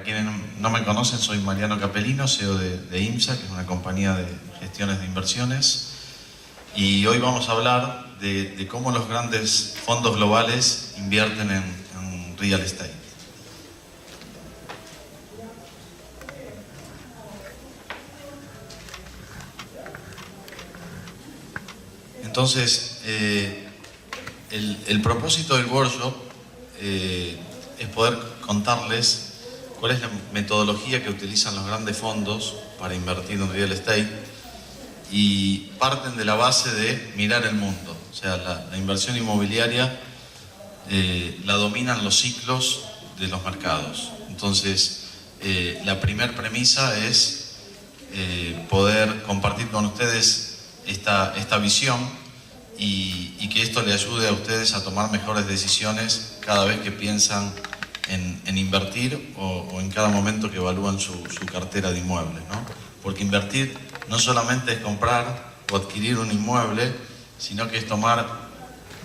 quienes no me conocen, soy Mariano Capellino, CEO de IMSA, que es una compañía de gestiones de inversiones. Y hoy vamos a hablar de cómo los grandes fondos globales invierten en real estate. Entonces, el propósito del workshop es poder contarles cuál es la metodología que utilizan los grandes fondos para invertir en real estate, y parten de la base de mirar el mundo. O sea, la inversión inmobiliaria la dominan los ciclos de los mercados. Entonces, la primera premisa es poder compartir con ustedes esta visión y que esto le ayude a ustedes a tomar mejores decisiones cada vez que piensan en invertir o en cada momento que evalúan su cartera de inmuebles, ¿no? Porque invertir no solamente es comprar o adquirir un inmueble, sino que es tomar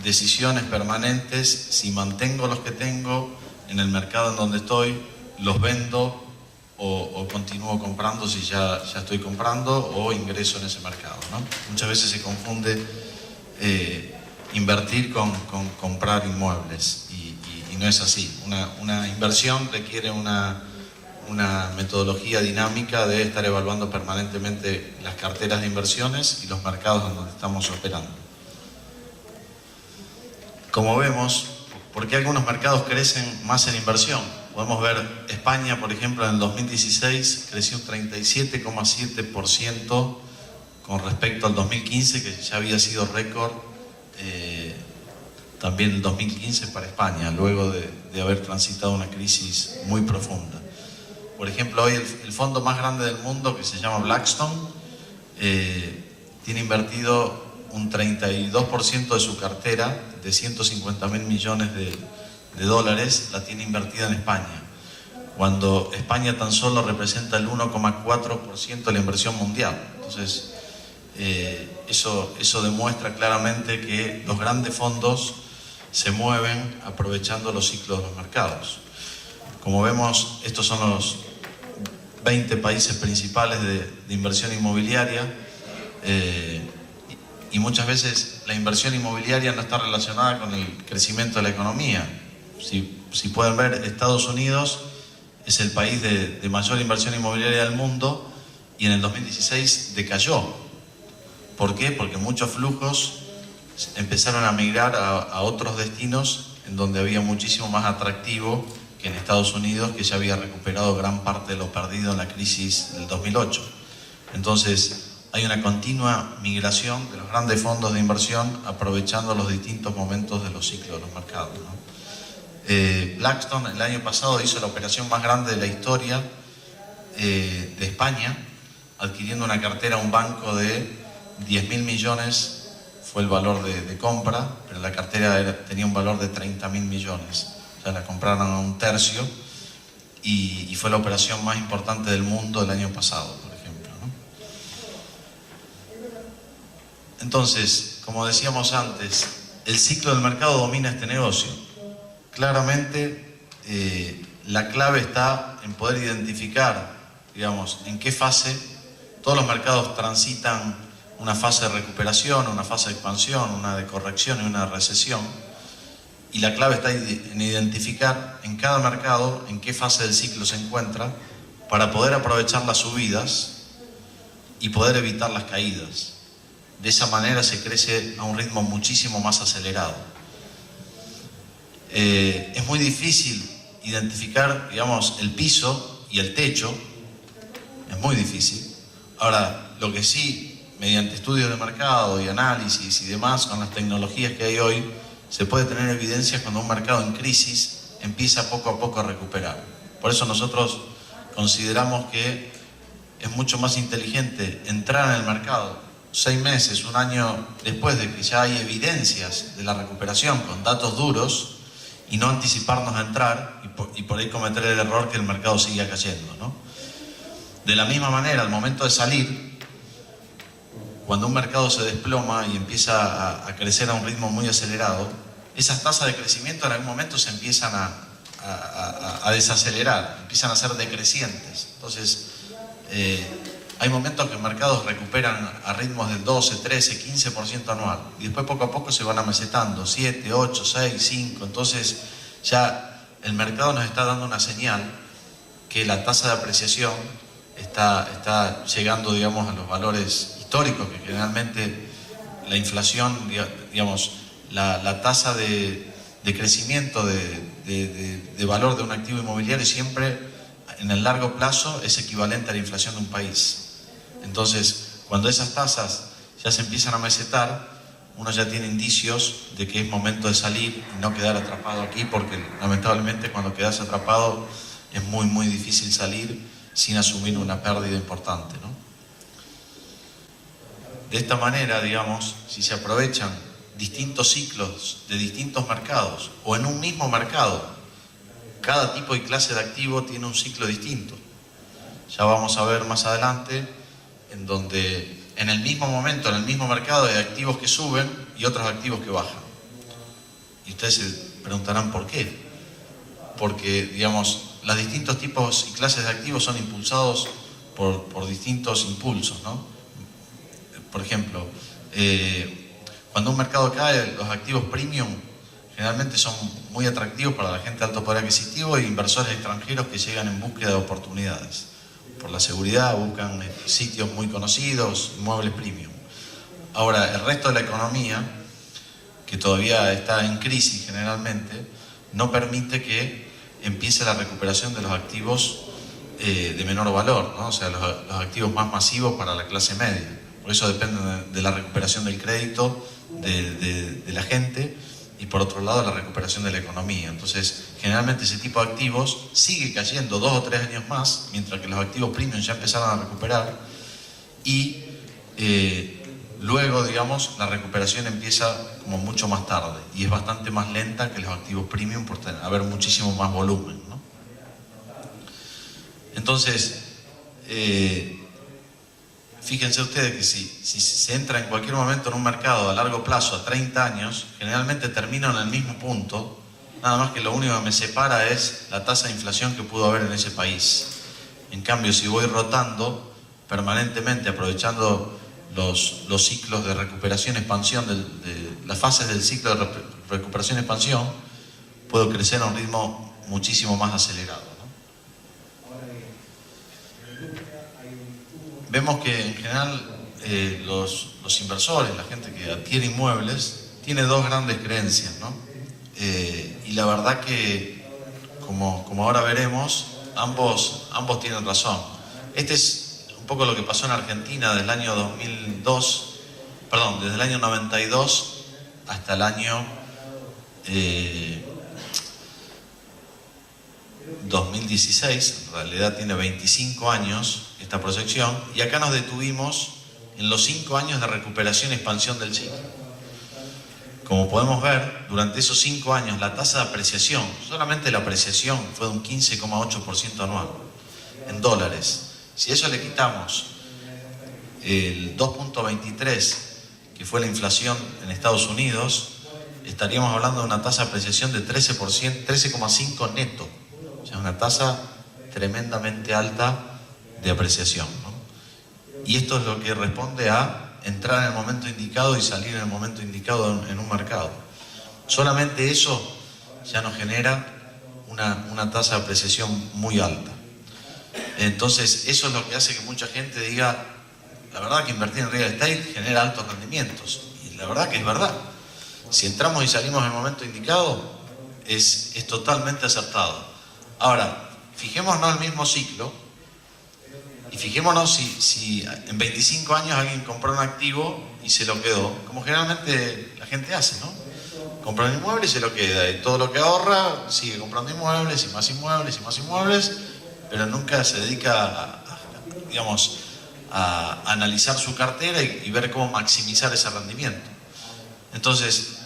decisiones permanentes: si mantengo los que tengo en el mercado en donde estoy, los vendo o continúo comprando si ya estoy comprando, o ingreso en ese mercado, ¿no? Muchas veces se confunde invertir con comprar inmuebles y no es así. Una inversión requiere una metodología dinámica de estar evaluando permanentemente las carteras de inversiones y los mercados en donde estamos operando. Como vemos, ¿por qué algunos mercados crecen más en inversión? Podemos ver España, por ejemplo, en el 2016 creció un 37,7% con respecto al 2015, que ya había sido récord también el 2015 para España, luego de haber transitado una crisis muy profunda. Por ejemplo, hoy el fondo más grande del mundo, que se llama Blackstone, tiene invertido un 32% de su cartera, de 150.000 millones de dólares, la tiene invertida en España, cuando España tan solo representa el 1,4% de la inversión mundial. Entonces, eso demuestra claramente que los grandes fondos se mueven aprovechando los ciclos de los mercados. Como vemos, estos son los 20 países principales de inversión inmobiliaria, y muchas veces la inversión inmobiliaria no está relacionada con el crecimiento de la economía. Si pueden ver, Estados Unidos es el país de mayor inversión inmobiliaria del mundo y en el 2016 decayó. ¿Por qué? Porque muchos flujos empezaron a migrar a otros destinos en donde había muchísimo más atractivo que en Estados Unidos, que ya había recuperado gran parte de lo perdido en la crisis del 2008. Entonces, hay una continua migración de los grandes fondos de inversión aprovechando los distintos momentos de los ciclos de los mercados, ¿no? Blackstone el año pasado hizo la operación más grande de la historia de España, adquiriendo una cartera a un banco de 10.000 millones, fue el valor de compra, pero la cartera tenía un valor de 30.000 millones. O sea, la compraron a un tercio y fue la operación más importante del mundo el año pasado, por ejemplo, ¿no? Entonces, como decíamos antes, el ciclo del mercado domina este negocio. Claramente, la clave está en poder identificar, digamos, en qué fase. Todos los mercados transitan una fase de recuperación, una fase de expansión, una de corrección y una de recesión. Y la clave está en identificar en cada mercado en qué fase del ciclo se encuentra para poder aprovechar las subidas y poder evitar las caídas. De esa manera se crece a un ritmo muchísimo más acelerado. Es muy difícil identificar, digamos, el piso y el techo. Es muy difícil. Ahora, lo que sí, mediante estudios de mercado y análisis y demás, con las tecnologías que hay hoy, se puede tener evidencias cuando un mercado en crisis empieza poco a poco a recuperar. Por eso nosotros consideramos que es mucho más inteligente entrar en el mercado 6 meses, un año después de que ya hay evidencias de la recuperación con datos duros, y no anticiparnos a entrar y por ahí cometer el error que el mercado siga cayendo, ¿no? De la misma manera, al momento de salir, cuando un mercado se desploma y empieza a crecer a un ritmo muy acelerado, esas tasas de crecimiento en algún momento se empiezan a a desacelerar, empiezan a ser decrecientes. Entonces, hay momentos que mercados recuperan a ritmos del 12, 13, 15% anual y después poco a poco se van amesetando, 7, 8, 6, 5. Entonces ya el mercado nos está dando una señal que la tasa de apreciación está llegando, digamos, a los valores históricos, que generalmente la inflación, digamos, la tasa de crecimiento de valor de un activo inmobiliario siempre en el largo plazo es equivalente a la inflación de un país. Entonces, cuando esas tasas ya se empiezan a mesetar, uno ya tiene indicios de que es momento de salir y no quedar atrapado aquí, porque lamentablemente cuando quedas atrapado es muy, muy difícil salir sin asumir una pérdida importante, ¿no? De esta manera, digamos, si se aprovechan distintos ciclos de distintos mercados o en un mismo mercado, cada tipo y clase de activo tiene un ciclo distinto. Ya vamos a ver más adelante en donde en el mismo momento, en el mismo mercado, hay activos que suben y otros activos que bajan. Y ustedes se preguntarán por qué. Porque, digamos, los distintos tipos y clases de activos son impulsados por distintos impulsos, ¿no? Por ejemplo, cuando un mercado cae, los activos premium generalmente son muy atractivos para la gente de alto poder adquisitivo e inversores extranjeros que llegan en búsqueda de oportunidades. Por la seguridad buscan sitios muy conocidos, inmuebles premium. Ahora, el resto de la economía, que todavía está en crisis generalmente, no permite que empiece la recuperación de los activos de menor valor, ¿no? O sea, los activos más masivos para la clase media. Por eso depende de la recuperación del crédito de la gente y por otro lado la recuperación de la economía. Entonces, generalmente ese tipo de activos sigue cayendo 2 o 3 años más, mientras que los activos premium ya empezaron a recuperar y luego, digamos, la recuperación empieza como mucho más tarde y es bastante más lenta que los activos premium por haber muchísimo más volumen, ¿no? Entonces, fíjense ustedes que si se entra en cualquier momento en un mercado a largo plazo, a 30 años, generalmente termino en el mismo punto, nada más que lo único que me separa es la tasa de inflación que pudo haber en ese país. En cambio, si voy rotando permanentemente, aprovechando los ciclos de recuperación-expansión, las fases del ciclo de recuperación-expansión, puedo crecer a un ritmo muchísimo más acelerado, ¿no? Vemos que en general los inversores, la gente que adquiere inmuebles, tiene dos grandes creencias, ¿no? Y la verdad que, como ahora veremos, ambos tienen razón. Este es un poco lo que pasó en Argentina desde el año 2002, perdón, desde el año 92 hasta el año 2016, en realidad tiene 25 años esta proyección, y acá nos detuvimos en los 5 años de recuperación y expansión del ciclo. Como podemos ver, durante esos 5 años la tasa de apreciación, solamente la apreciación fue de un 15,8% anual, en dólares. Si a eso le quitamos el 2,23 que fue la inflación en Estados Unidos, estaríamos hablando de una tasa de apreciación de 13,5 neto. O sea, una tasa tremendamente alta de apreciación, ¿no? Y esto es lo que responde a entrar en el momento indicado y salir en el momento indicado en un mercado. Solamente eso ya nos genera una tasa de apreciación muy alta. Entonces, eso es lo que hace que mucha gente diga, la verdad que invertir en real estate genera altos rendimientos. Y la verdad que es verdad. Si entramos y salimos en el momento indicado, es totalmente acertado. Ahora, fijémonos en el mismo ciclo y fijémonos si en 25 años alguien compró un activo y se lo quedó, como generalmente la gente hace, ¿no? Compra un inmueble y se lo queda, y todo lo que ahorra sigue comprando inmuebles y más inmuebles y más inmuebles, pero nunca se dedica digamos, a analizar su cartera y ver cómo maximizar ese rendimiento. Entonces,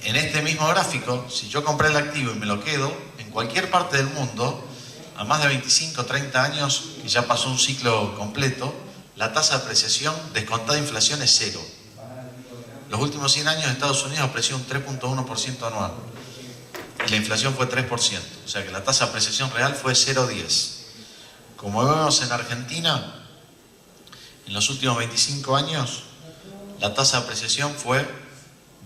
en este mismo gráfico, si yo compré el activo y me lo quedo, en cualquier parte del mundo, a más de 25 o 30 años, que ya pasó un ciclo completo, la tasa de apreciación descontada de inflación es 0. Los últimos 100 años Estados Unidos apreció un 3,1% anual. y la inflación fue 3%. O sea que la tasa de apreciación real fue 0,10. Como vemos en Argentina, en los últimos 25 años, la tasa de apreciación fue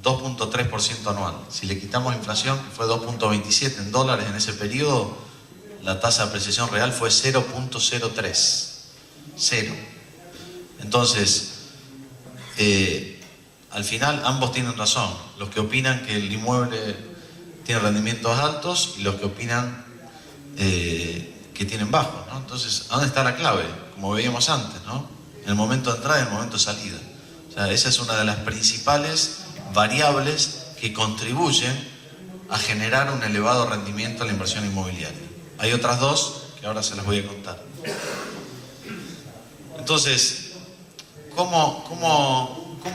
2,3% anual. Si le quitamos inflación, que fue 2,27 en dólares en ese periodo, la tasa de apreciación real fue 0,03. Cero. Entonces, al final ambos tienen razón. Los que opinan que el inmueble tiene rendimientos altos y los que opinan que tienen bajos, ¿no? Entonces, ¿a dónde está la clave? Como veíamos antes, ¿no? En el momento de entrada y en el momento de salida. O sea, esa es una de las principales variables que contribuyen a generar un elevado rendimiento en la inversión inmobiliaria. Hay otras dos que ahora se las voy a contar. Entonces, ¿cómo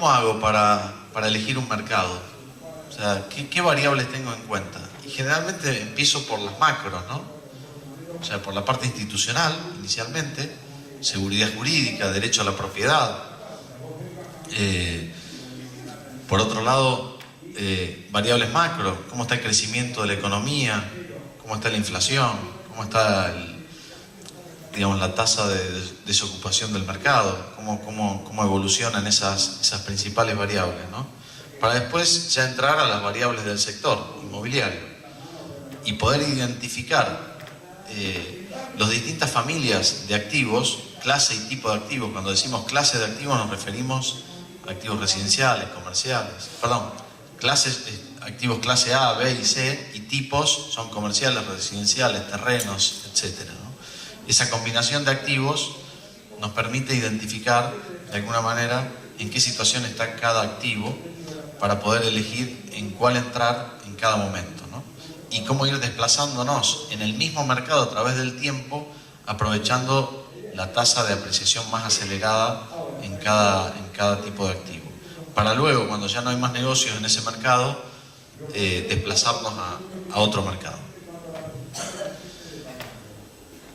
hago para elegir un mercado? O sea, ¿qué variables tengo en cuenta? Y generalmente empiezo por las macros, ¿no? O sea, por la parte institucional, inicialmente, seguridad jurídica, derecho a la propiedad. Por otro lado, variables macro, cómo está el crecimiento de la economía, cómo está la inflación, cómo está digamos, la tasa de desocupación del mercado, cómo evolucionan esas principales variables, ¿no? Para después ya entrar a las variables del sector inmobiliario y poder identificar las distintas familias de activos, clase y tipo de activos. Cuando decimos clase de activos nos referimos a activos residenciales, comerciales, activos clase A, B y C, y tipos son comerciales, residenciales, terrenos, etcétera, ¿no? Esa combinación de activos nos permite identificar de alguna manera en qué situación está cada activo para poder elegir en cuál entrar en cada momento, ¿no? Y cómo ir desplazándonos en el mismo mercado a través del tiempo, aprovechando la tasa de apreciación más acelerada en cada tipo de activo. Para luego, cuando ya no hay más negocios en ese mercado, desplazarnos a otro mercado.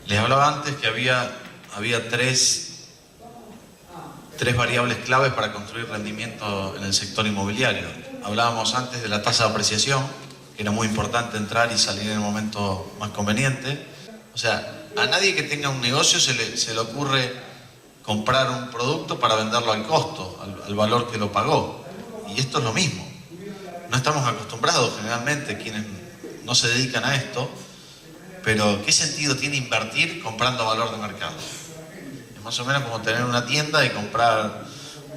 Les hablaba antes que había tres variables claves para construir rendimiento en el sector inmobiliario. Hablábamos antes de la tasa de apreciación, que era muy importante entrar y salir en el momento más conveniente. O sea, a nadie que tenga un negocio se le ocurre comprar un producto para venderlo al costo, al valor que lo pagó. Y esto es lo mismo. No estamos acostumbrados generalmente, quienes no se dedican a esto, pero ¿qué sentido tiene invertir comprando valor de mercado? Es más o menos como tener una tienda y comprar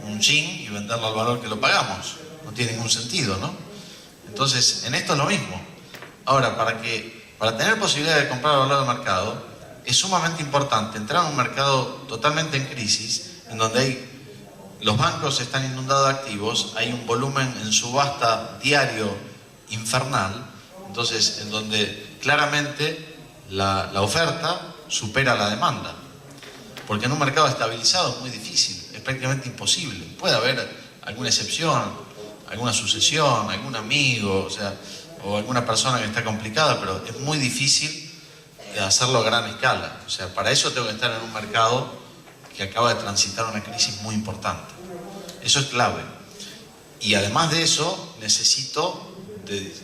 un jean y venderlo al valor que lo pagamos. No tiene ningún sentido, ¿no? Entonces, en esto es lo mismo. Ahora, para tener posibilidad de comprar valor de mercado, es sumamente importante entrar en un mercado totalmente en crisis, en donde los bancos están inundados de activos, hay un volumen en subasta diario infernal, entonces en donde claramente la oferta supera la demanda. Porque en un mercado estabilizado es muy difícil, es prácticamente imposible. Puede haber alguna excepción, alguna sucesión, algún amigo, o alguna persona que está complicada, pero es muy difícil hacerlo a gran escala. O sea, para eso tengo que estar en un mercado que acaba de transitar una crisis muy importante. Eso es clave. Y además de eso, necesito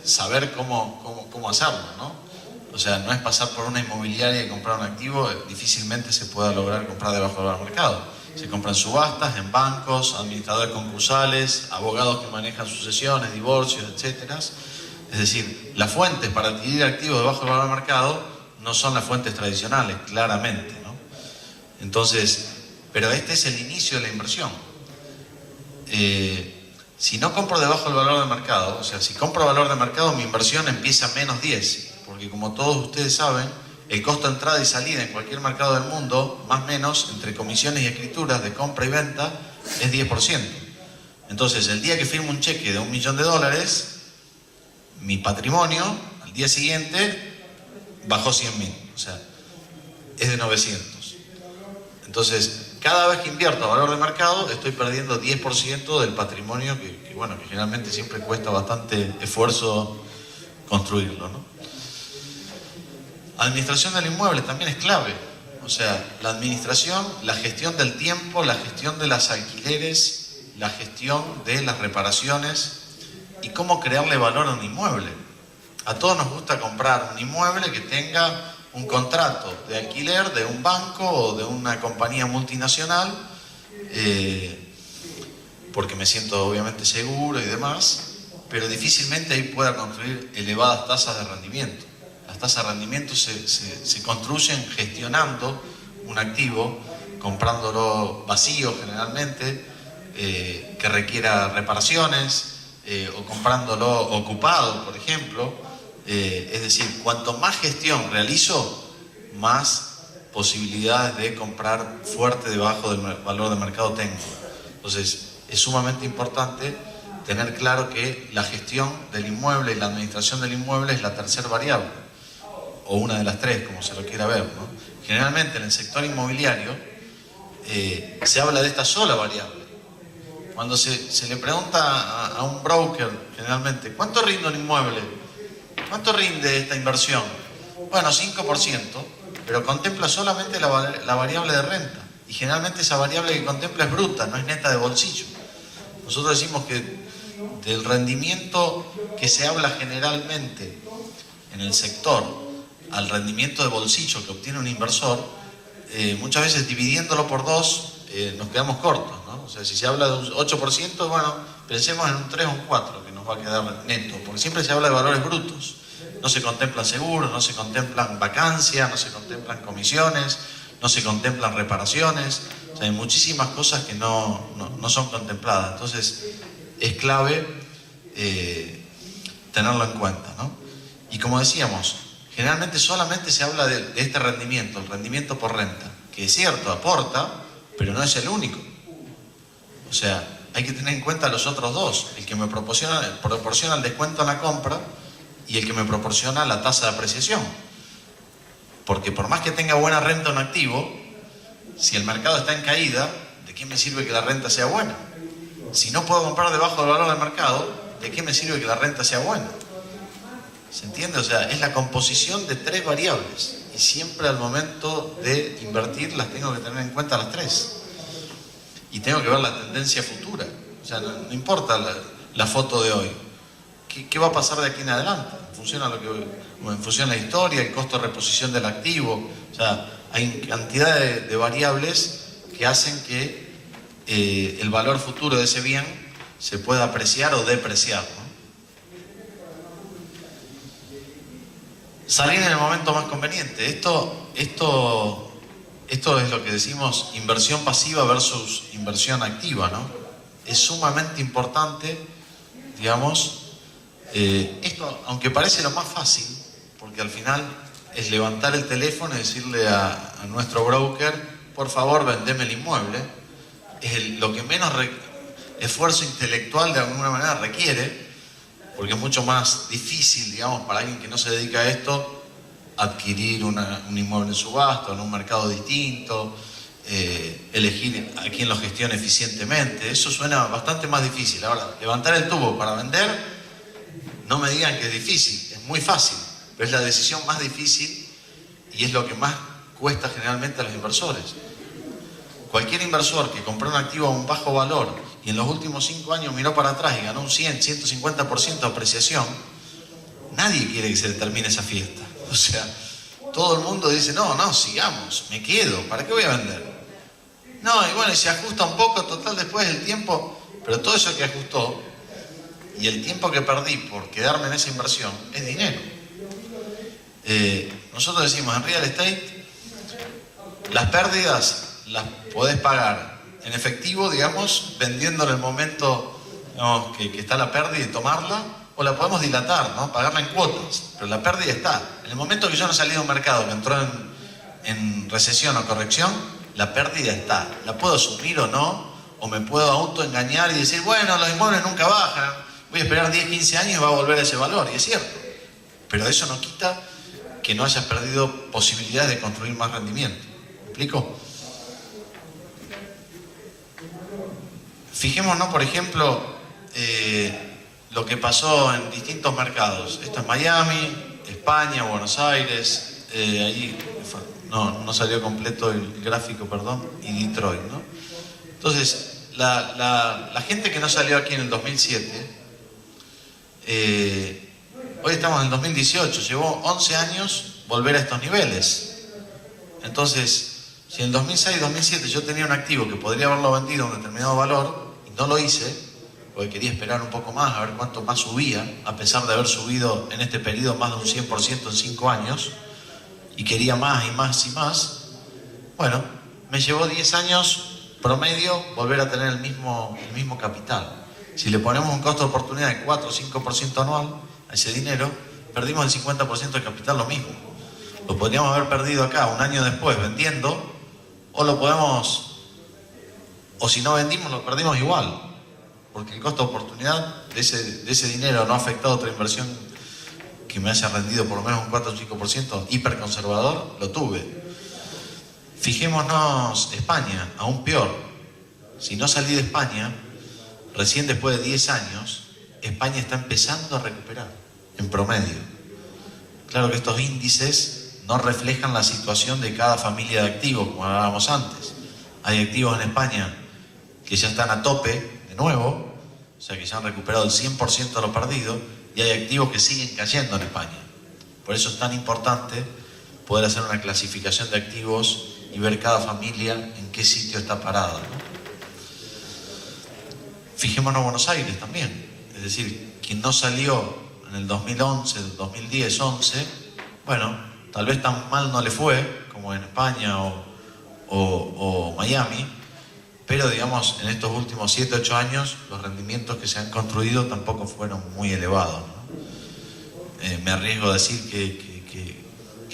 saber cómo hacerlo, ¿no? O sea, no es pasar por una inmobiliaria y comprar un activo, difícilmente se pueda lograr comprar debajo del mercado. Se compran subastas en bancos, administradores concursales, abogados que manejan sucesiones, divorcios, etc. Es decir, las fuentes para adquirir activos debajo del valor del mercado no son las fuentes tradicionales, claramente, ¿no? Entonces, pero este es el inicio de la inversión. Si no compro debajo del valor del mercado, o sea, si compro valor de mercado, mi inversión empieza a menos 10, porque como todos ustedes saben, el costo de entrada y salida en cualquier mercado del mundo, más o menos, entre comisiones y escrituras de compra y venta, es 10%. Entonces, el día que firmo un cheque de $1 millón, mi patrimonio, al día siguiente, bajó 100.000, o sea, es de 900. Entonces, cada vez que invierto a valor de mercado, estoy perdiendo 10% del patrimonio que generalmente siempre cuesta bastante esfuerzo construirlo, ¿no? Administración del inmueble también es clave. O sea, la administración, la gestión del tiempo, la gestión de las alquileres, la gestión de las reparaciones y cómo crearle valor a un inmueble. A todos nos gusta comprar un inmueble que tenga un contrato de alquiler de un banco o de una compañía multinacional, porque me siento obviamente seguro y demás, pero difícilmente ahí pueda construir elevadas tasas de rendimiento. Las tasas de rendimiento se construyen gestionando un activo, comprándolo vacío generalmente, que requiera reparaciones, o comprándolo ocupado, por ejemplo. Es decir, cuanto más gestión realizo, más posibilidades de comprar fuerte debajo del valor de mercado tengo. Entonces, es sumamente importante tener claro que la gestión del inmueble y la administración del inmueble es la tercera variable, o una de las tres, como se lo quiera ver, ¿no? Generalmente en el sector inmobiliario se habla de esta sola variable. Cuando se le pregunta a un broker, generalmente, ¿cuánto rinde un inmueble? ¿Cuánto rinde esta inversión? Bueno, 5%, pero contempla solamente la variable de renta. Y generalmente esa variable que contempla es bruta, no es neta de bolsillo. Nosotros decimos que del rendimiento que se habla generalmente en el sector al rendimiento de bolsillo que obtiene un inversor, muchas veces dividiéndolo por dos nos quedamos cortos, ¿no? O sea, si se habla de un 8%, bueno, pensemos en un 3 o un 4 que nos va a quedar neto, porque siempre se habla de valores brutos. No se contemplan seguros, no se contemplan vacancias, no se contemplan comisiones, no se contemplan reparaciones. O sea, hay muchísimas cosas que no son contempladas. Entonces, es clave tenerlo en cuenta, ¿no? Y como decíamos, generalmente solamente se habla de este rendimiento, el rendimiento por renta, que es cierto, aporta, pero no es el único. O sea, hay que tener en cuenta los otros dos, el que me proporciona el descuento en la compra y el que me proporciona la tasa de apreciación. Porque por más que tenga buena renta un activo, si el mercado está en caída, ¿de qué me sirve que la renta sea buena? Si no puedo comprar debajo del valor del mercado, ¿de qué me sirve que la renta sea buena? ¿Se entiende? O sea, es la composición de tres variables. Y siempre al momento de invertir las tengo que tener en cuenta las tres. Y tengo que ver la tendencia futura. O sea, no importa la foto de hoy. ¿Qué va a pasar de aquí en adelante? En función de la historia, el costo de reposición del activo. O sea, hay cantidad de variables que hacen que el valor futuro de ese bien se pueda apreciar o depreciar, ¿no? Salir en el momento más conveniente. Esto es lo que decimos inversión pasiva versus inversión activa, ¿no? Es sumamente importante, digamos, esto, aunque parece lo más fácil, porque al final es levantar el teléfono y decirle a nuestro broker, por favor, vendeme el inmueble, es lo que menos esfuerzo intelectual de alguna manera requiere, porque es mucho más difícil, digamos, para alguien que no se dedica a esto, adquirir un inmueble en subasta, en un mercado distinto, elegir a quién lo gestione eficientemente. Eso suena bastante más difícil. Ahora, levantar el tubo para vender, no me digan que es difícil, es muy fácil, pero es la decisión más difícil y es lo que más cuesta generalmente a los inversores. Cualquier inversor que compró un activo a un bajo valor y en los últimos 5 años miró para atrás y ganó un 100, 150% de apreciación, nadie quiere que se le termine esa fiesta. O sea, todo el mundo dice, no, sigamos, me quedo, ¿para qué voy a vender? No, y bueno, y se ajusta un poco, total, después del tiempo, pero todo eso que ajustó y el tiempo que perdí por quedarme en esa inversión es dinero. Nosotros decimos, en real estate, las pérdidas las podés pagar en efectivo, digamos, vendiendo en el momento, digamos, que está la pérdida y tomarla, o la podemos dilatar, ¿no? Pagarla en cuotas, pero la pérdida está. En el momento que yo no salí de un mercado que entró en recesión o corrección, la pérdida está. La puedo asumir o no, o me puedo autoengañar y decir, bueno, los inmuebles nunca bajan, voy a esperar 10, 15 años y va a volver a ese valor, y es cierto. Pero eso no quita que no hayas perdido posibilidades de construir más rendimiento. ¿Me explico? Fijémonos, por ejemplo, lo que pasó en distintos mercados. Esto es Miami, España, Buenos Aires, ahí no salió completo el gráfico, perdón, y Detroit, ¿no? Entonces, la gente que no salió aquí en el 2007, Hoy estamos en el 2018, llevó 11 años volver a estos niveles. Entonces, si en el 2006-2007 yo tenía un activo que podría haberlo vendido a un determinado valor y no lo hice, porque quería esperar un poco más, a ver cuánto más subía, a pesar de haber subido en este periodo más de un 100% en 5 años, y quería más y más y más, bueno, me llevó 10 años promedio volver a tener el mismo capital. Si le ponemos un costo de oportunidad de 4 o 5% anual a ese dinero, perdimos el 50% de capital, lo mismo. Lo podríamos haber perdido acá un año después vendiendo, o lo podemos, o si no vendimos lo perdimos igual, porque el costo de oportunidad de ese dinero no ha afectado otra inversión que me haya rendido por lo menos un 4 o 5% hiperconservador, lo tuve. Fijémonos España, aún peor. Si no salí de España, recién después de 10 años, España está empezando a recuperar, en promedio. Claro que estos índices no reflejan la situación de cada familia de activos, como hablábamos antes. Hay activos en España que ya están a tope de nuevo, o sea que ya han recuperado el 100% de lo perdido, y hay activos que siguen cayendo en España. Por eso es tan importante poder hacer una clasificación de activos y ver cada familia en qué sitio está parada, ¿no? Fijémonos en Buenos Aires también, es decir, quien no salió en el 2011, 2010, 11, bueno, tal vez tan mal no le fue como en España o Miami, pero digamos en estos últimos 7, 8 años los rendimientos que se han construido tampoco fueron muy elevados, ¿no? Me arriesgo a decir que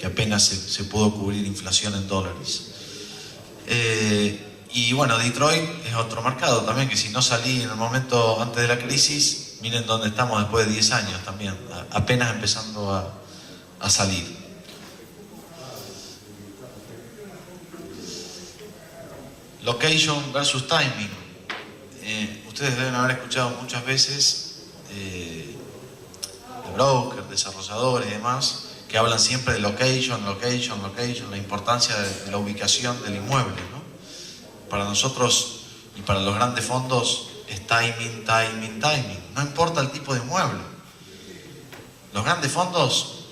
apenas se pudo cubrir inflación en dólares. Y bueno, Detroit es otro mercado también, que si no salí en el momento antes de la crisis, miren dónde estamos después de 10 años también, apenas empezando a salir. Location versus timing. Ustedes deben haber escuchado muchas veces de brokers, desarrolladores y demás, que hablan siempre de location, la importancia de la ubicación del inmueble, ¿no? Para nosotros y para los grandes fondos es timing. No importa el tipo de inmueble. Los grandes fondos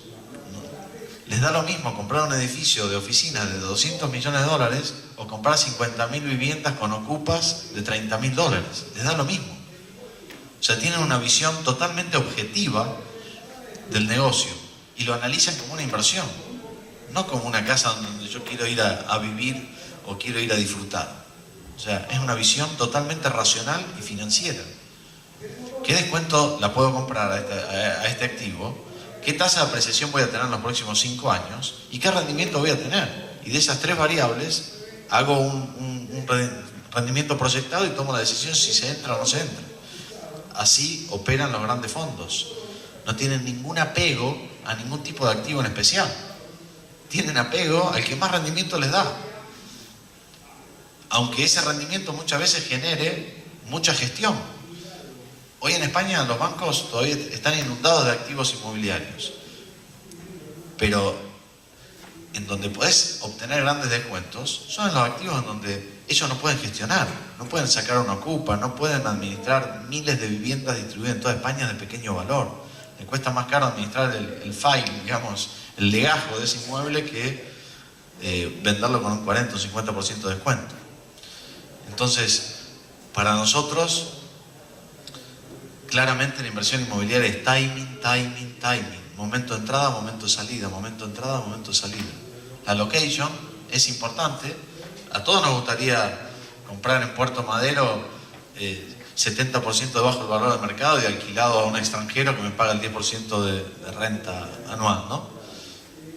les da lo mismo comprar un edificio de oficinas de $200 millones o comprar 50.000 viviendas con ocupas de $30.000. Les da lo mismo. O sea, tienen una visión totalmente objetiva del negocio y lo analizan como una inversión, no como una casa donde yo quiero ir a vivir o quiero ir a disfrutar. O sea, es una visión totalmente racional y financiera. ¿Qué descuento la puedo comprar a este activo? ¿Qué tasa de apreciación voy a tener en los próximos 5 años? ¿Y qué rendimiento voy a tener? Y de esas 3 variables hago un rendimiento proyectado y tomo la decisión si se entra o no se entra. Así operan los grandes fondos. No tienen ningún apego a ningún tipo de activo en especial. Tienen apego al que más rendimiento les da. Aunque ese rendimiento muchas veces genere mucha gestión. Hoy en España los bancos todavía están inundados de activos inmobiliarios. Pero en donde podés obtener grandes descuentos son en los activos en donde ellos no pueden gestionar, no pueden sacar una ocupa, no pueden administrar miles de viviendas distribuidas en toda España de pequeño valor. Le cuesta más caro administrar el file, digamos, el legajo de ese inmueble que venderlo con un 40 o 50% de descuento. Entonces, para nosotros, claramente la inversión inmobiliaria es timing. Momento de entrada, momento de salida, momento de entrada, momento de salida. La location es importante. A todos nos gustaría comprar en Puerto Madero 70% debajo del valor del mercado y alquilado a un extranjero que me paga el 10% de renta anual, ¿no?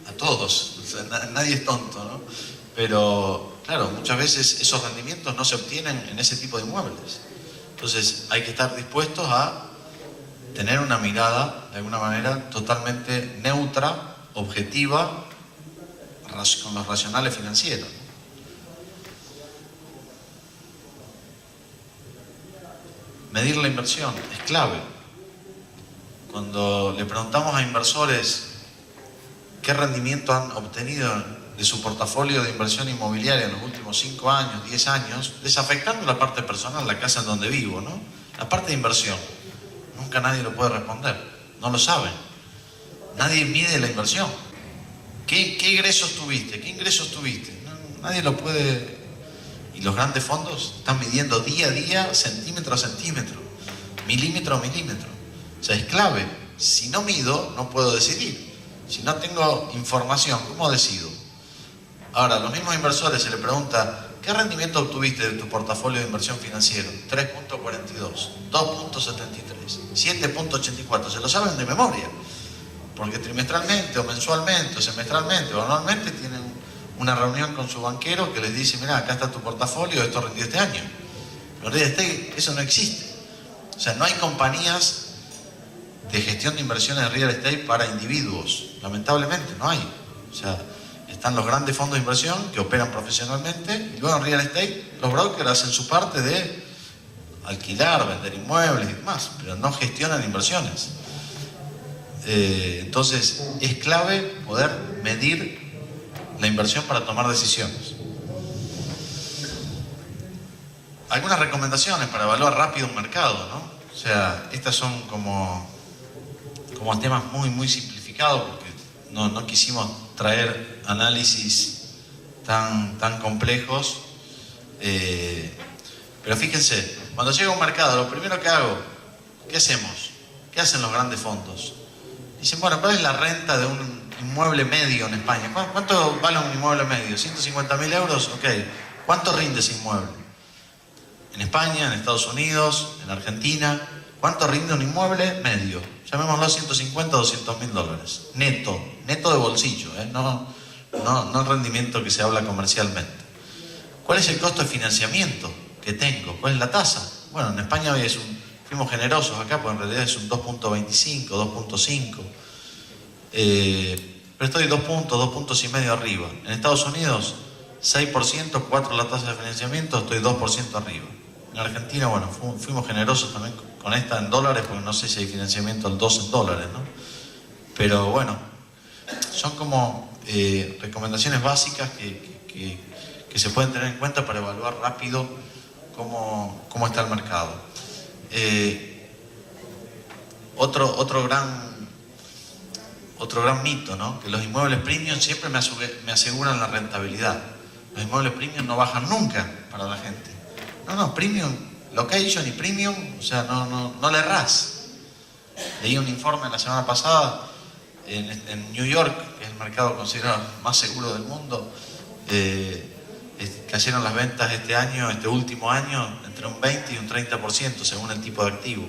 A todos, o sea, nadie es tonto, ¿no? Pero, claro, muchas veces esos rendimientos no se obtienen en ese tipo de inmuebles. Entonces hay que estar dispuestos a tener una mirada, de alguna manera, totalmente neutra, objetiva, con los racionales financieros. Medir la inversión es clave. Cuando le preguntamos a inversores qué rendimiento han obtenido de su portafolio de inversión inmobiliaria en los últimos 5 años, 10 años, desafectando la parte personal, la casa en donde vivo, ¿no? La parte de inversión, nunca nadie lo puede responder, no lo saben. Nadie mide la inversión. ¿Qué ingresos tuviste? ¿Qué ingresos tuviste? Nadie lo puede. Y los grandes fondos están midiendo día a día, centímetro a centímetro, milímetro a milímetro. O sea, es clave. Si no mido, no puedo decidir. Si no tengo información, ¿cómo decido? Ahora, a los mismos inversores se les pregunta, ¿qué rendimiento obtuviste de tu portafolio de inversión financiero? 3.42, 2.73, 7.84. Se lo saben de memoria. Porque trimestralmente, o mensualmente, o semestralmente, o anualmente tienen una reunión con su banquero que les dice, mira, acá está tu portafolio, esto rendió este año. Pero en real estate eso no existe. O sea, no hay compañías de gestión de inversiones en real estate para individuos. Lamentablemente no hay. O sea, están los grandes fondos de inversión que operan profesionalmente y luego en real estate los brokers hacen su parte de alquilar, vender inmuebles y demás, pero no gestionan inversiones. Entonces es clave poder medir la inversión para tomar decisiones. Algunas recomendaciones para evaluar rápido un mercado, ¿no? O sea, estas son como temas muy simplificados porque no quisimos traer análisis tan complejos. Pero fíjense, cuando llega a un mercado, lo primero que hago, ¿qué hacemos? ¿Qué hacen los grandes fondos? Dicen, bueno, ¿cuál es la renta de un inmueble medio en España? ¿Cuánto vale un inmueble medio? ¿150.000 euros? Ok. ¿Cuánto rinde ese inmueble? En España, en Estados Unidos, en Argentina. ¿Cuánto rinde un inmueble medio? Llamémoslo 150 o 200.000 dólares. Neto de bolsillo, no el rendimiento que se habla comercialmente. ¿Cuál es el costo de financiamiento que tengo? ¿Cuál es la tasa? Bueno, en España hoy fuimos generosos acá, porque en realidad es un 2.25, 2.5. Pero estoy 2 puntos y medio arriba. En Estados Unidos, 6%, 4 la tasa de financiamiento, estoy 2% arriba. En Argentina, bueno, fuimos generosos también con esta en dólares, porque no sé si hay financiamiento al 2 en dólares, ¿no? Pero bueno, son como recomendaciones básicas que se pueden tener en cuenta para evaluar rápido cómo está el mercado. Otro gran mito, ¿no? Que los inmuebles premium siempre me aseguran la rentabilidad. Los inmuebles premium no bajan nunca para la gente. No, premium, location y premium, o sea, no le errás. Leí un informe la semana pasada en New York, que es el mercado considerado más seguro del mundo. Cayeron las ventas este último año, entre un 20 y un 30% según el tipo de activo.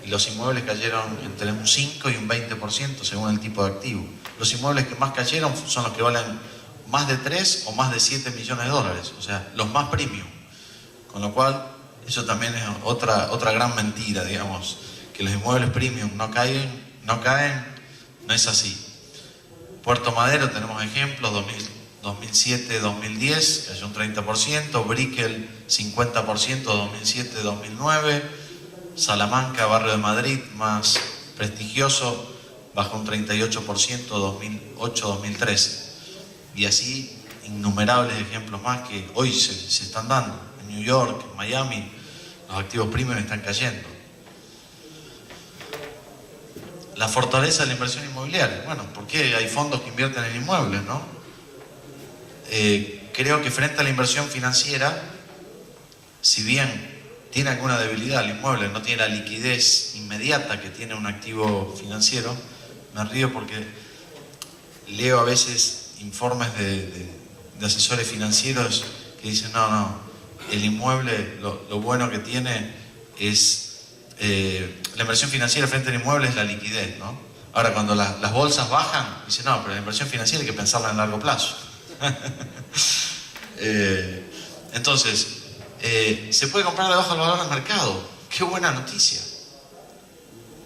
Y los inmuebles cayeron entre un 5 y un 20% según el tipo de activo. Los inmuebles que más cayeron son los que valen más de 3 o más de 7 millones de dólares, o sea, los más premium. Con lo cual, eso también es otra gran mentira, digamos, que los inmuebles premium no caen, no es así. Puerto Madero tenemos ejemplos, 2007-2010, cayó un 30%, Brickell 50%, 2007-2009, Salamanca, barrio de Madrid, más prestigioso, bajó un 38%, 2008-2013. Y así, innumerables ejemplos más que hoy se están dando. En New York, en Miami, los activos premium están cayendo. La fortaleza de la inversión inmobiliaria. Bueno, ¿por qué hay fondos que invierten en inmuebles, no? Creo que frente a la inversión financiera, si bien tiene alguna debilidad el inmueble, no tiene la liquidez inmediata que tiene un activo financiero, me río porque leo a veces informes de asesores financieros que dicen, no, el inmueble, lo bueno que tiene es, la inversión financiera frente al inmueble es la liquidez, ¿no? Ahora, cuando las bolsas bajan, dicen, no, pero la inversión financiera hay que pensarla en largo plazo. Entonces, se puede comprar debajo del valor del mercado. ¡Qué buena noticia!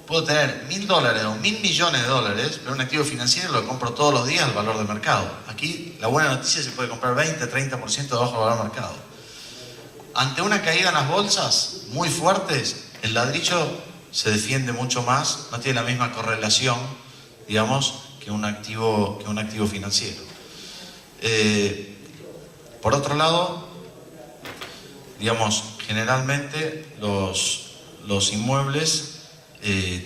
Puedo tener $1.000 o $1.000 millones de dólares, pero un activo financiero lo compro todos los días al valor del mercado. Aquí la buena noticia, se puede comprar 20-30% debajo del valor del mercado. Ante una caída en las bolsas muy fuertes, el ladrillo se defiende mucho más, no tiene la misma correlación, digamos, que un activo financiero. Por otro lado, digamos, generalmente los inmuebles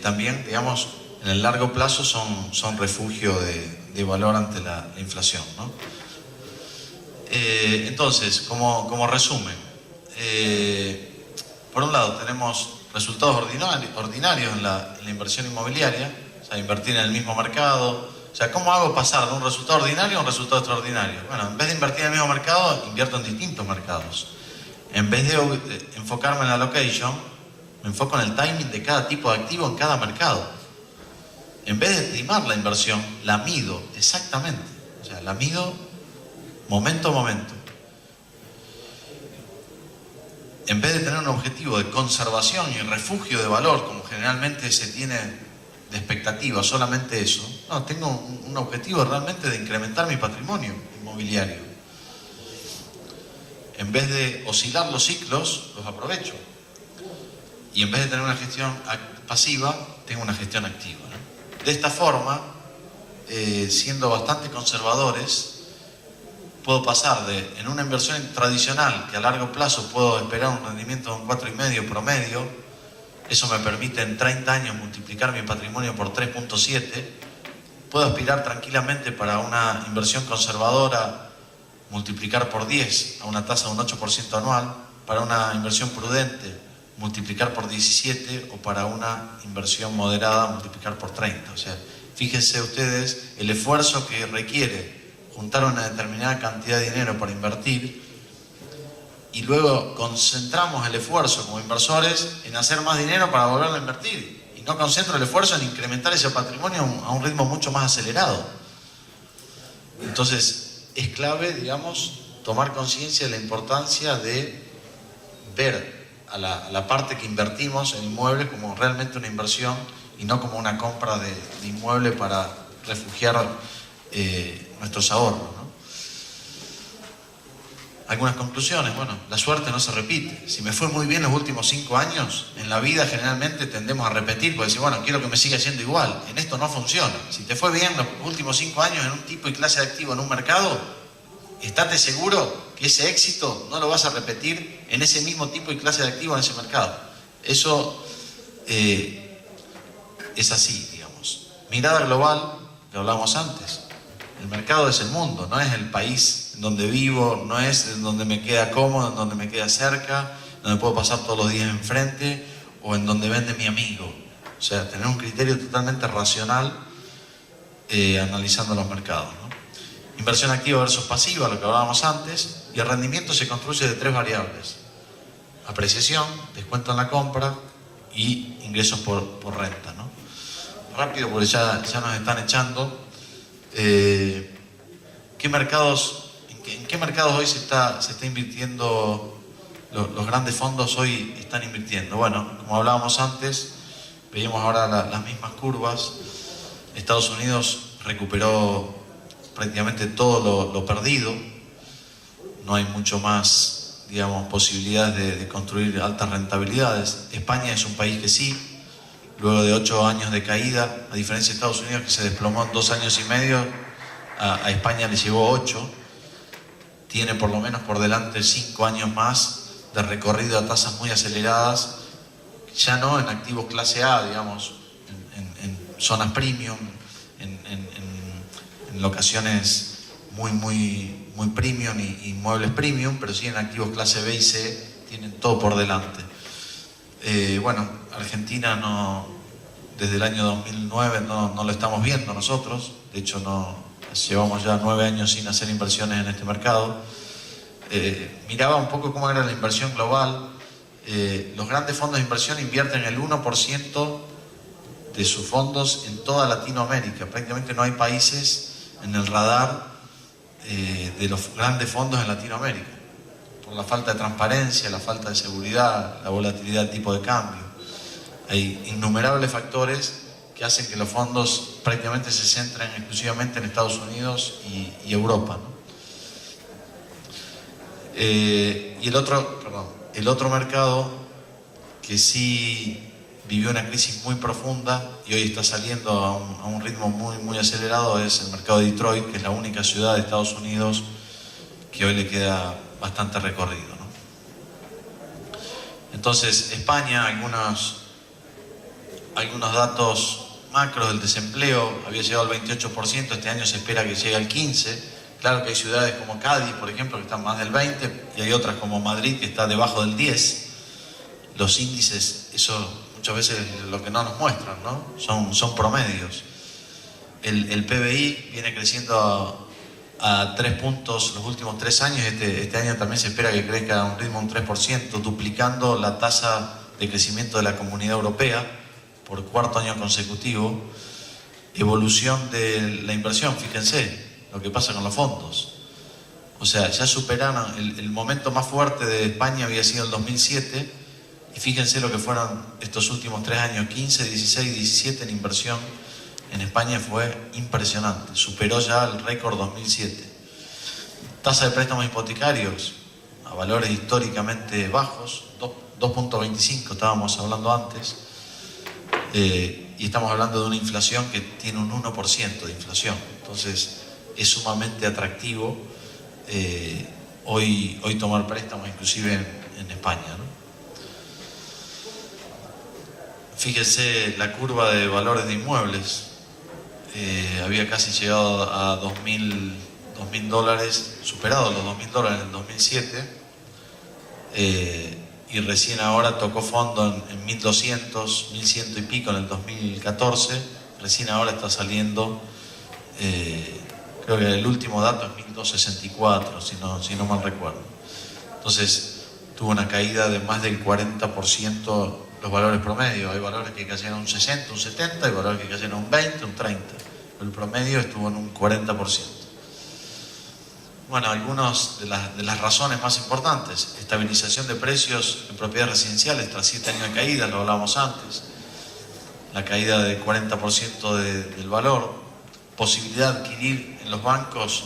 también, digamos, en el largo plazo son refugio de valor ante la inflación, ¿no? Entonces, como resumen, por un lado tenemos resultados ordinarios en la inversión inmobiliaria, o sea, invertir en el mismo mercado. O sea, ¿cómo hago pasar de un resultado ordinario a un resultado extraordinario? Bueno, en vez de invertir en el mismo mercado, invierto en distintos mercados. En vez de enfocarme en la location, me enfoco en el timing de cada tipo de activo en cada mercado. En vez de estimar la inversión, la mido exactamente. O sea, la mido momento a momento. En vez de tener un objetivo de conservación y refugio de valor, como generalmente se tiene de expectativa, solamente eso, no, tengo un objetivo realmente de incrementar mi patrimonio inmobiliario. En vez de oscilar los ciclos, los aprovecho. Y en vez de tener una gestión pasiva, tengo una gestión activa, ¿no? De esta forma, siendo bastante conservadores, puedo pasar en una inversión tradicional, que a largo plazo puedo esperar un rendimiento de un 4,5 promedio, eso me permite en 30 años multiplicar mi patrimonio por 3,7, puedo aspirar tranquilamente para una inversión conservadora, multiplicar por 10 a una tasa de un 8% anual, para una inversión prudente, multiplicar por 17, o para una inversión moderada, multiplicar por 30. O sea, fíjense ustedes el esfuerzo que requiere juntar una determinada cantidad de dinero para invertir, y luego concentramos el esfuerzo como inversores en hacer más dinero para volverlo a invertir, y no concentro el esfuerzo en incrementar ese patrimonio a un ritmo mucho más acelerado. Entonces, es clave, digamos, tomar conciencia de la importancia de ver a la parte que invertimos en inmuebles como realmente una inversión y no como una compra de inmueble para refugiar nuestros ahorros, ¿no? Algunas conclusiones. Bueno, la suerte no se repite. Si me fue muy bien los últimos 5 años, en la vida generalmente tendemos a repetir, porque decir, bueno, quiero que me siga siendo igual. En esto no funciona. Si te fue bien los últimos 5 años en un tipo y clase de activo en un mercado, estate seguro que ese éxito no lo vas a repetir en ese mismo tipo y clase de activo en ese mercado. Eso es así, digamos. Mirada global, que hablábamos antes. El mercado es el mundo, no es el país en donde vivo, no es en donde me queda cómodo, en donde me queda cerca, donde puedo pasar todos los días enfrente, o en donde vende mi amigo. O sea, tener un criterio totalmente racional analizando los mercados, ¿no? Inversión activa versus pasiva, lo que hablábamos antes, y el rendimiento se construye de 3 variables: apreciación, descuento en la compra y ingresos por renta, ¿no? Rápido, porque ya nos están echando. ¿En qué mercados hoy se está invirtiendo? Los grandes fondos hoy están invirtiendo. Bueno, como hablábamos antes, veíamos ahora las mismas curvas. Estados Unidos recuperó prácticamente todo lo perdido. No hay mucho más, digamos, posibilidades de construir altas rentabilidades. España es un país que sí. Luego de 8 años de caída, a diferencia de Estados Unidos, que se desplomó en 2 años y medio, a España le llevó 8. Tiene por lo menos por delante 5 años más de recorrido a tasas muy aceleradas, ya no en activos clase A, digamos, en zonas premium, en locaciones muy premium y inmuebles premium, pero sí en activos clase B y C, tienen todo por delante. Bueno, Argentina desde el año 2009 no lo estamos viendo nosotros. De hecho, llevamos ya 9 años sin hacer inversiones en este mercado. Miraba un poco cómo era la inversión global. Los grandes fondos de inversión invierten el 1% de sus fondos en toda Latinoamérica. Prácticamente no hay países en el radar de los grandes fondos en Latinoamérica, por la falta de transparencia, la falta de seguridad, la volatilidad del tipo de cambio. Hay innumerables factores que hacen que los fondos prácticamente se centren exclusivamente en Estados Unidos y Europa, ¿no? Y el otro mercado que sí vivió una crisis muy profunda y hoy está saliendo a un ritmo muy acelerado es el mercado de Detroit, que es la única ciudad de Estados Unidos que hoy le queda bastante recorrido, ¿no? Entonces, España, algunos datos macros del desempleo había llegado al 28%, este año se espera que llegue al 15%. Claro que hay ciudades como Cádiz, por ejemplo, que están más del 20%, y hay otras como Madrid que está debajo del 10%. Los índices, eso muchas veces es lo que no nos muestran, ¿no? Son promedios. El PBI viene creciendo a 3 puntos los últimos 3 años. Este año también se espera que crezca a un ritmo de un 3%, duplicando la tasa de crecimiento de la Comunidad Europea por cuarto año consecutivo. Evolución de la inversión, fíjense lo que pasa con los fondos. O sea, ya superaron, el momento más fuerte de España había sido el 2007, y fíjense lo que fueron estos últimos 3 años, 15, 16, 17 en inversión. En España fue impresionante, superó ya el récord 2007. Tasa de préstamos hipotecarios a valores históricamente bajos, 2.25 estábamos hablando antes, y estamos hablando de una inflación que tiene un 1% de inflación. Entonces es sumamente atractivo hoy tomar préstamos, inclusive en España, ¿no? Fíjense la curva de valores de inmuebles. Había casi llegado a $2.000, superado los $2.000 en el 2007, y recién ahora tocó fondo en 1.200, 1.100 y pico en el 2014, recién ahora está saliendo, creo que el último dato es 1.264, si no mal recuerdo. Entonces tuvo una caída de más del 40% los valores promedios. Hay valores que cayeron un 60, un 70, hay valores que cayeron un 20, un 30. El promedio estuvo en un 40%. Bueno, algunas de las razones más importantes: estabilización de precios en propiedades residenciales tras 7 años de caída, lo hablábamos antes, la caída del 40% del valor, posibilidad de adquirir en los bancos.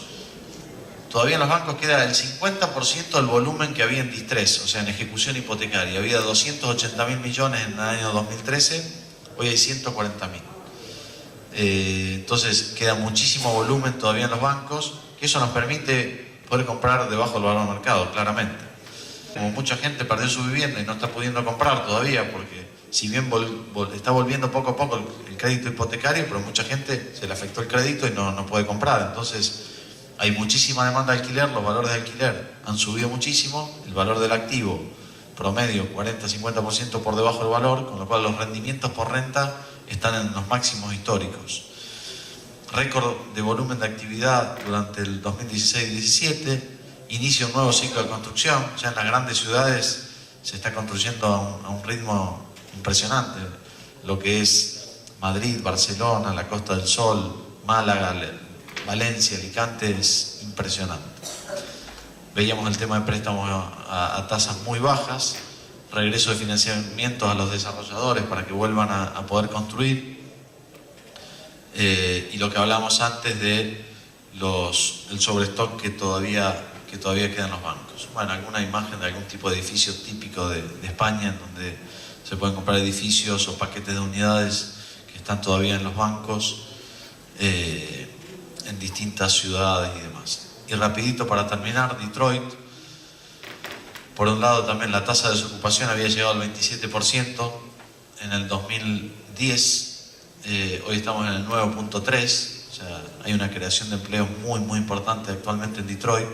Todavía en los bancos queda el 50% del volumen que había en distrés, o sea, en ejecución hipotecaria. Había 280.000 millones en el año 2013, hoy hay 140.000. Entonces queda muchísimo volumen todavía en los bancos, que eso nos permite poder comprar debajo del valor de mercado, claramente. Como mucha gente perdió su vivienda y no está pudiendo comprar todavía, porque si bien está volviendo poco a poco el crédito hipotecario, pero mucha gente se le afectó el crédito y no puede comprar. Entonces hay muchísima demanda de alquiler, los valores de alquiler han subido muchísimo, el valor del activo promedio 40-50% por debajo del valor, con lo cual los rendimientos por renta están en los máximos históricos. Récord de volumen de actividad durante el 2016-17, inicia un nuevo ciclo de construcción. Ya en las grandes ciudades se está construyendo a un ritmo impresionante, lo que es Madrid, Barcelona, la Costa del Sol, Málaga, Valencia, Alicante, es impresionante. Veíamos el tema de préstamos a tasas muy bajas, regreso de financiamientos a los desarrolladores para que vuelvan a poder construir, y lo que hablábamos antes de el sobrestock que todavía queda en los bancos. Bueno, alguna imagen de algún tipo de edificio típico de España, en donde se pueden comprar edificios o paquetes de unidades que están todavía en los bancos, en distintas ciudades y demás. Y rapidito para terminar, Detroit. Por un lado también la tasa de desocupación había llegado al 27% en el 2010, hoy estamos en el 9.3%, o sea, hay una creación de empleos muy muy importante actualmente en Detroit.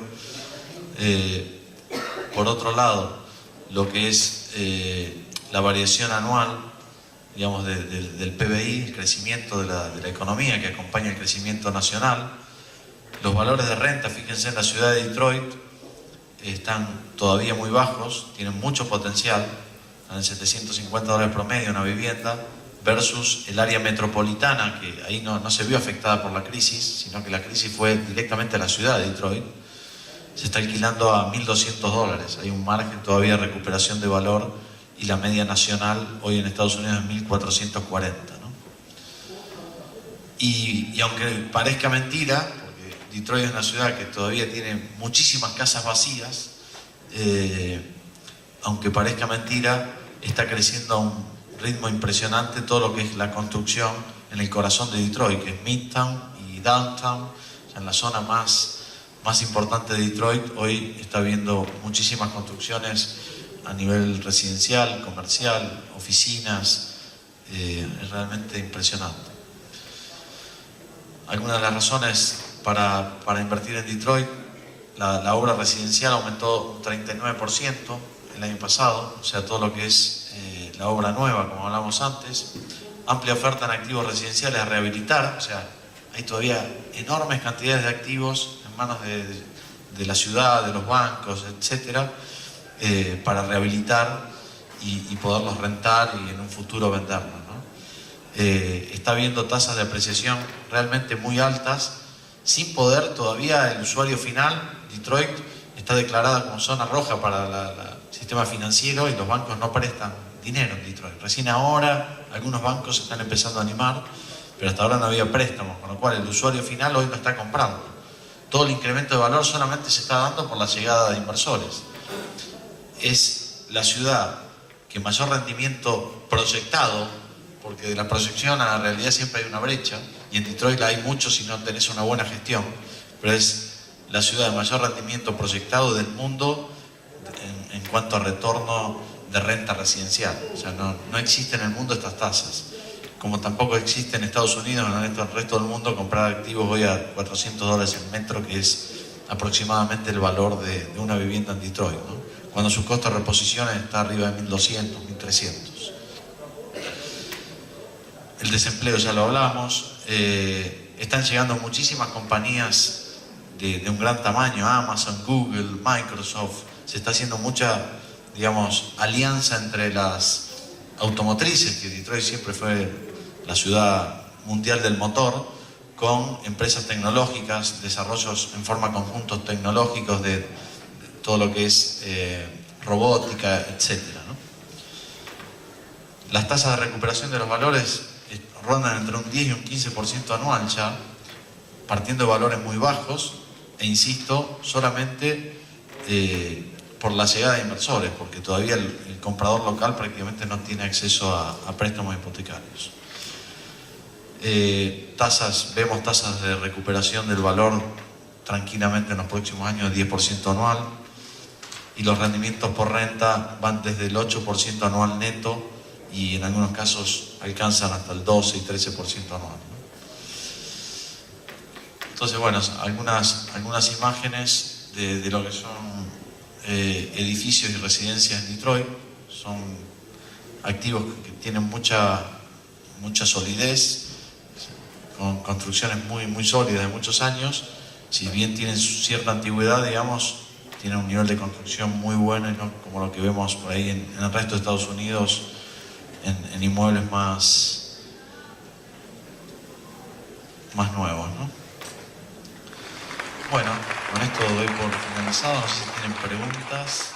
Por otro lado, lo que es la variación anual, digamos, del PBI, el crecimiento de la economía que acompaña el crecimiento nacional, los valores de renta, fíjense, en la ciudad de Detroit están todavía muy bajos, tienen mucho potencial, están en $750 promedio una vivienda, versus el área metropolitana, que ahí no se vio afectada por la crisis, sino que la crisis fue directamente a la ciudad de Detroit. Se está alquilando a $1.200, hay un margen todavía de recuperación de valor, y la media nacional hoy en Estados Unidos es 1.440, ¿no? Y aunque parezca mentira, Detroit es una ciudad que todavía tiene muchísimas casas vacías, aunque parezca mentira, está creciendo a un ritmo impresionante todo lo que es la construcción en el corazón de Detroit, que es Midtown y Downtown, o sea, en la zona más importante de Detroit. Hoy está habiendo muchísimas construcciones a nivel residencial, comercial, oficinas, es realmente impresionante. algunas de las razones para invertir en Detroit: la obra residencial aumentó un 39% el año pasado, o sea, todo lo que es la obra nueva, como hablamos antes. Amplia oferta en activos residenciales a rehabilitar, o sea, hay todavía enormes cantidades de activos en manos de la ciudad, de los bancos, etcétera, para rehabilitar y poderlos rentar y en un futuro venderlos, ¿no? Está habiendo tasas de apreciación realmente muy altas, sin poder todavía el usuario final. Detroit está declarada como zona roja para el sistema financiero y los bancos no prestan dinero en Detroit. Recién ahora algunos bancos se están empezando a animar, pero hasta ahora no había préstamos, con lo cual el usuario final hoy no está comprando. Todo el incremento de valor solamente se está dando por la llegada de inversores. Es la ciudad que mayor rendimiento proyectado, porque de la proyección a la realidad siempre hay una brecha, y en Detroit la hay mucho si no tenés una buena gestión, pero es la ciudad de mayor rendimiento proyectado del mundo en cuanto a retorno de renta residencial. O sea, no existen en el mundo estas tasas, como tampoco existe en Estados Unidos, en el resto del mundo, comprar activos hoy a $400 el metro, que es aproximadamente el valor de una vivienda en Detroit, ¿no? Cuando su costo de reposición está arriba de 1.200, 1.300. El desempleo ya lo hablamos. Están llegando muchísimas compañías de un gran tamaño: Amazon, Google, Microsoft. Se está haciendo mucha, digamos, alianza entre las automotrices, que Detroit siempre fue la ciudad mundial del motor, con empresas tecnológicas, desarrollos en forma conjuntos tecnológicos de todo lo que es robótica, etcétera, ¿no? Las tasas de recuperación de los valores rondan entre un 10 y un 15% anual ya, partiendo de valores muy bajos, e insisto, solamente por la llegada de inversores, porque todavía el comprador local prácticamente no tiene acceso a préstamos hipotecarios. Vemos tasas de recuperación del valor tranquilamente en los próximos años de 10% anual, y los rendimientos por renta van desde el 8% anual neto y en algunos casos alcanzan hasta el 12 y 13% anual, ¿no? Entonces, bueno, algunas imágenes de lo que son edificios y residencias en Detroit. Son activos que tienen mucha solidez, con construcciones muy sólidas de muchos años. Si bien tienen cierta antigüedad, digamos, tienen un nivel de construcción muy bueno, y no como lo que vemos por ahí en el resto de Estados Unidos, en inmuebles más nuevos, ¿no? Bueno, con esto doy por finalizado. No sé si tienen preguntas.